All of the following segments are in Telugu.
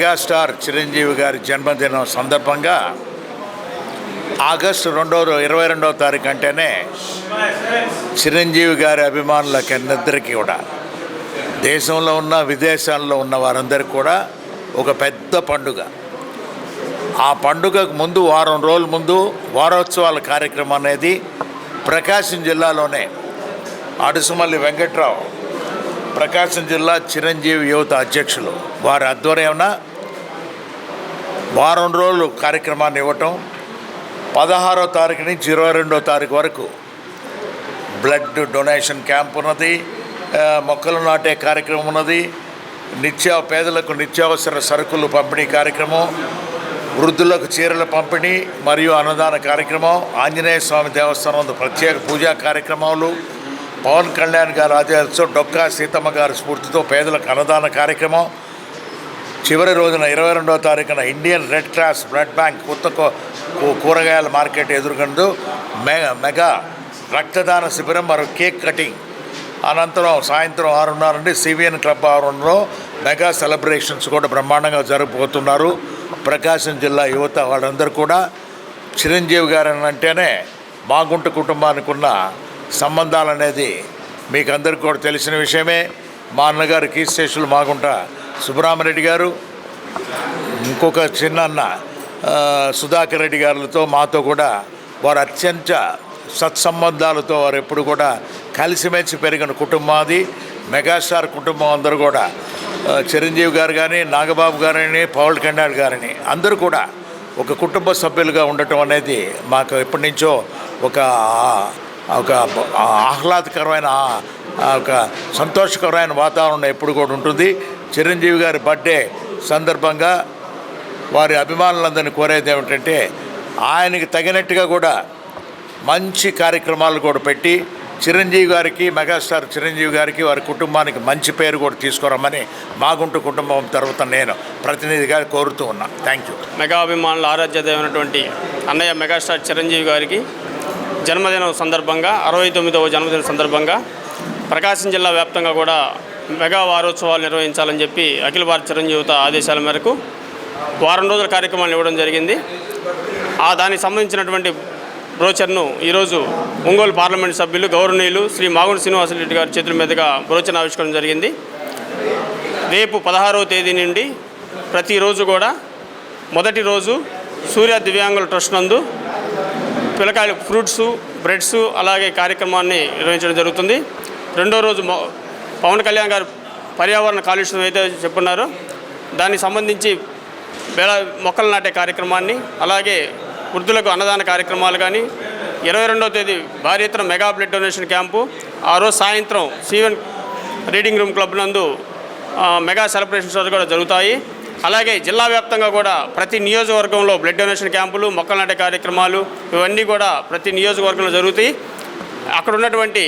మెగాస్టార్ చిరంజీవి గారి జన్మదినం సందర్భంగా ఆగస్టు 22వ తారీఖు అంటేనే చిరంజీవి గారి అభిమానులకందరికీ కూడా దేశంలో ఉన్న విదేశాల్లో ఉన్న వారందరికీ కూడా ఒక పెద్ద పండుగ. ఆ పండుగకు ముందు వారం రోజుల ముందు వారోత్సవాల కార్యక్రమం అనేది ప్రకాశం జిల్లాలోనే అడుసుమల్లి వెంకట్రావు ప్రకాశం జిల్లా చిరంజీవి యువత అధ్యక్షులు వారి ఆధ్వర్యంన వారం రోజులు కార్యక్రమాన్ని ఇవ్వటం, 16వ తారీఖు నుంచి 22వ తారీఖు వరకు బ్లడ్ డొనేషన్ క్యాంప్ ఉన్నది, మొక్కలు నాటే కార్యక్రమం ఉన్నది, పేదలకు నిత్యావసర సరుకులు పంపిణీ కార్యక్రమం, వృద్ధులకు చీరల పంపిణీ మరియు అన్నదాన కార్యక్రమం, ఆంజనేయ స్వామి దేవస్థానం ప్రత్యేక పూజా కార్యక్రమాలు, పవన్ కళ్యాణ్ గారి ఆధ్వర్యంతో డొక్కా సీతమ్మ గారి స్ఫూర్తితో పేదలకు అన్నదాన కార్యక్రమం, చివరి రోజున 22వ తారీఖున Indian red cross blood bank కొత్త కూరగాయల మార్కెట్ ఎదుర్కొంటూ మెగా రక్తదాన శిబిరం మరియు కేక్ కటింగ్. అనంతరం సాయంత్రం 6:30 నుండి సివిఎన్ క్లబ్ ఆవరణలో మెగా సెలబ్రేషన్స్ కూడా బ్రహ్మాండంగా జరగబోతున్నారు. ప్రకాశం జిల్లా యువత వాళ్ళందరూ కూడా చిరంజీవి గారు అంటేనే మాగుంట కుటుంబానికి ఉన్న సంబంధాలు అనేది మీకు అందరికీ కూడా తెలిసిన విషయమే. మా అన్నగారు కీర్తిశేషులు మాగుంట సుబ్రహ్మరెడ్డి గారు, ఇంకొక చిన్న సుధాకర్ రెడ్డి గారులతో మాతో కూడా వారు అత్యంత సత్సంబంధాలతో వారు ఎప్పుడు కూడా కలిసిమెలిసి పెరిగిన కుటుంబం అది. మెగాస్టార్ కుటుంబం అందరూ కూడా చిరంజీవి గారు కానీ, నాగబాబు గారిని, పవన్ కళ్యాణ్ గారిని అందరూ కూడా ఒక కుటుంబ సభ్యులుగా ఉండటం అనేది మాకు ఎప్పటి నుంచో ఒక ఆహ్లాదకరమైన ఒక సంతోషకరమైన వాతావరణం ఎప్పుడు కూడా ఉంటుంది. చిరంజీవి గారి బర్త్డే సందర్భంగా వారి అభిమానులందరినీ కోరేది ఏమిటంటే ఆయనకి తగినట్టుగా కూడా మంచి కార్యక్రమాలు కూడా పెట్టి చిరంజీవి గారికి, మెగాస్టార్ చిరంజీవి గారికి, వారి కుటుంబానికి మంచి పేరు కూడా తీసుకురమ్మని మాగుంట కుటుంబం తరఫున నేను ప్రతినిధిగా కోరుతూ ఉన్నా. Thank you. మెగా అభిమానుల ఆరాధ్యమైనటువంటి అన్నయ్య మెగాస్టార్ చిరంజీవి గారికి జన్మదినం సందర్భంగా 69వ జన్మదినం సందర్భంగా ప్రకాశం జిల్లా వ్యాప్తంగా కూడా మెగా వారోత్సవాలు నిర్వహించాలని చెప్పి అఖిల భారత చిరంజీవిత ఆదేశాల మేరకు వారం రోజుల కార్యక్రమాలు ఇవ్వడం జరిగింది. దానికి సంబంధించినటువంటి బ్రోచర్ను ఈరోజు ఒంగోలు పార్లమెంటు సభ్యులు గౌరవనీయులు శ్రీ మాగుంట శ్రీనివాసరెడ్డి గారి చేతుల మీదుగా బ్రోచర్ ఆవిష్కరణ జరిగింది. రేపు 16వ తేదీ నుండి ప్రతిరోజు కూడా మొదటి రోజు సూర్య దివ్యాంగుల ట్రస్ట్ నందు పిల్లకాయలు ఫ్రూట్స్, బ్రెడ్స్ అలాగే కార్యక్రమాన్ని నిర్వహించడం జరుగుతుంది. రెండో రోజు పవన్ కళ్యాణ్ గారు పర్యావరణ కాలుష్యం అయితే చెప్పున్నారో దానికి సంబంధించి మొక్కలు నాటే కార్యక్రమాన్ని, అలాగే వృద్ధులకు అన్నదాన కార్యక్రమాలు కానీ, 22వ తేదీ భారీ ఎత్తున మెగా బ్లడ్ డొనేషన్ క్యాంపు, ఆ రోజు సాయంత్రం సివిఎన్ రీడింగ్ రూమ్ క్లబ్ నందు మెగా సెలబ్రేషన్స్ కూడా జరుగుతాయి. అలాగే జిల్లా వ్యాప్తంగా కూడా ప్రతి నియోజకవర్గంలో బ్లడ్ డొనేషన్ క్యాంపులు, మొక్కలు నాటే కార్యక్రమాలు ఇవన్నీ కూడా ప్రతి నియోజకవర్గంలో జరుగుతాయి. అక్కడ ఉన్నటువంటి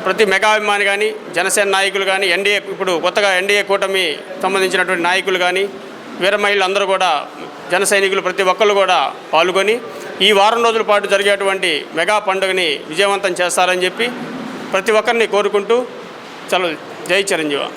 ప్రతి మెగా అభిమాని కానీ, జనసేన నాయకులు కానీ, ఎన్డీఏ ఇప్పుడు కొత్తగా ఎన్డీఏ కూటమి సంబంధించినటువంటి నాయకులు కానీ, వీర మహిళలు అందరూ కూడా, జన సైనికులు ప్రతి ఒక్కళ్ళు కూడా పాల్గొని ఈ వారం రోజుల పాటు జరిగేటువంటి మెగా పండుగని విజయవంతం చేస్తారని చెప్పి ప్రతి ఒక్కరిని కోరుకుంటూ జై చిరంజీవి.